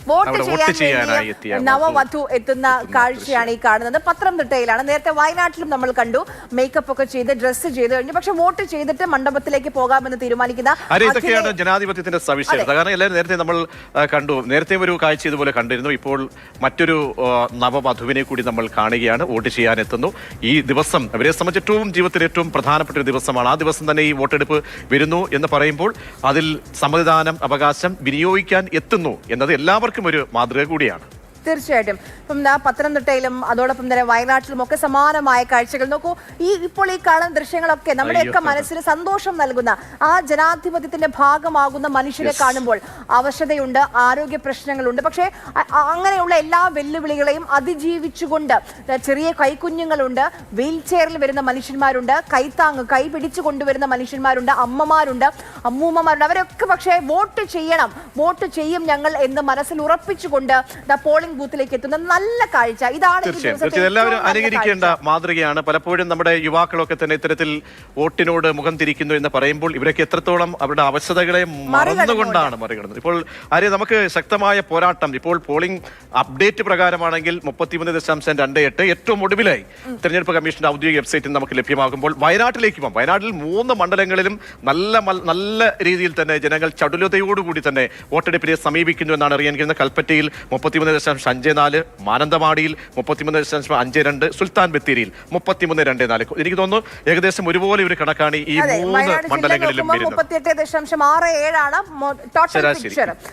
Vote ചെയ്യാനായി നവവധു എത്തുന്ന കാഴ്ചയാണ് ഈ കാണുന്നത്. പത്തനംതിട്ടയിലാണ്. നേരത്തെ വയനാട്ടിലും നമ്മൾ കണ്ടു, മേക്കപ്പ് ഒക്കെ ചെയ്ത് ഡ്രസ്സ് ചെയ്ത് കഴിഞ്ഞു. പക്ഷെ വോട്ട് ചെയ്തിട്ട് മണ്ഡപത്തിലേക്ക് പോകാമെന്ന് തീരുമാനിക്കുന്ന ഇതൊക്കെയാണ് ജനാധിപത്യത്തിന്റെ സവിശേഷത. കാരണം എല്ലാവരും നേരത്തെ നമ്മൾ കണ്ടു, നേരത്തെ ഒരു കാഴ്ച ഇതുപോലെ കണ്ടിരുന്നു. ഇപ്പോൾ മറ്റൊരു നവവധുവിനെ കൂടി നമ്മൾ കാണുകയാണ്. വോട്ട് ചെയ്യാനെത്തുന്നു. ഈ ദിവസം അവരെ സംബന്ധിച്ചിട്ടും ജീവിതത്തിൽ ഏറ്റവും പ്രധാനപ്പെട്ട ഒരു ദിവസമാണ്. ആ ദിവസം തന്നെ ഈ വോട്ടെടുപ്പ് വരുന്നു എന്ന് പറയുമ്പോൾ അതിൽ സമ്മതിദാനം അവകാശം വിനിയോഗിക്കാൻ എത്തുന്നു എന്നത് എല്ലാവർക്കും ഒരു മാതൃക കൂടിയാണ്. തീർച്ചയായിട്ടും. ഇപ്പം പത്തനംതിട്ടയിലും അതോടൊപ്പം തന്നെ വയനാട്ടിലും ഒക്കെ സമാനമായ കാഴ്ചകൾ നോക്കൂ. ഇപ്പോൾ ഈ കാണുന്ന ദൃശ്യങ്ങളൊക്കെ നമ്മുടെയൊക്കെ മനസ്സിന് സന്തോഷം നൽകുന്ന, ആ ജനാധിപത്യത്തിന്റെ ഭാഗമാകുന്ന മനുഷ്യരെ കാണുമ്പോൾ അവശതയുണ്ട്, ആരോഗ്യ പ്രശ്നങ്ങളുണ്ട്. പക്ഷേ അങ്ങനെയുള്ള എല്ലാ വെല്ലുവിളികളെയും അതിജീവിച്ചുകൊണ്ട് ചെറിയ കൈക്കുഞ്ഞുങ്ങളുണ്ട്, വീൽ ചെയറിൽ വരുന്ന മനുഷ്യന്മാരുണ്ട്, കൈത്താങ്ങ് കൈ പിടിച്ചു കൊണ്ടുവരുന്ന മനുഷ്യന്മാരുണ്ട്, അമ്മമാരുണ്ട്, അമ്മൂമ്മമാരുണ്ട്. അവരൊക്കെ പക്ഷേ വോട്ട് ചെയ്യണം, വോട്ട് ചെയ്യും ഞങ്ങൾ എന്ന് മനസ്സിൽ ഉറപ്പിച്ചുകൊണ്ട് പോളിംഗ് ബൂത്തിലേക്ക് എത്തുന്ന നല്ല കാഴ്ച. ഇതാണ് എല്ലാവരും അനുകരിക്കേണ്ട മാതൃകയാണ്. പലപ്പോഴും നമ്മുടെ യുവാക്കളൊക്കെ തന്നെ ഇത്തരത്തിൽ വോട്ടിനോട് മുഖം തിരിക്കുന്നു എന്ന് പറയുമ്പോൾ ഇവരൊക്കെ എത്രത്തോളം അവരുടെ അവശതകളെ മറന്നുകൊണ്ടാണ് മറികടന്നത്. ഇപ്പോൾ നമുക്ക് ശക്തമായ പോരാട്ടം. ഇപ്പോൾ പോളിംഗ് അപ്ഡേറ്റ് പ്രകാരമാണെങ്കിൽ 33.28 ഏറ്റവും ഒടുവിലായി തെരഞ്ഞെടുപ്പ് കമ്മീഷന്റെ ഔദ്യോഗിക വെബ്സൈറ്റിൽ നമുക്ക് ലഭ്യമാകുമ്പോൾ വയനാട്ടിലേക്ക് പോകാം. വയനാട്ടിൽ 3 മണ്ഡലങ്ങളിലും നല്ല രീതിയിൽ തന്നെ ജനങ്ങൾ ചടുലതയോടുകൂടി തന്നെ വോട്ടെടുപ്പിനെ സമീപിക്കുന്നു എന്നാണ് അറിയാൻ കഴിയുന്നത്. കൽപ്പറ്റയിൽ 33.54, മാനന്തവാടിയിൽ 33.52, സുൽത്താൻ ബത്തേരിയിൽ 33.24. എനിക്ക് തോന്നുന്നു ഏകദേശം ഒരുപോലെ ഒരു കണക്കാണ് ഈ 3 മണ്ഡലങ്ങളിലും വരുന്നത്. 38.67 ടോട്ടൽ പിക്ചർ.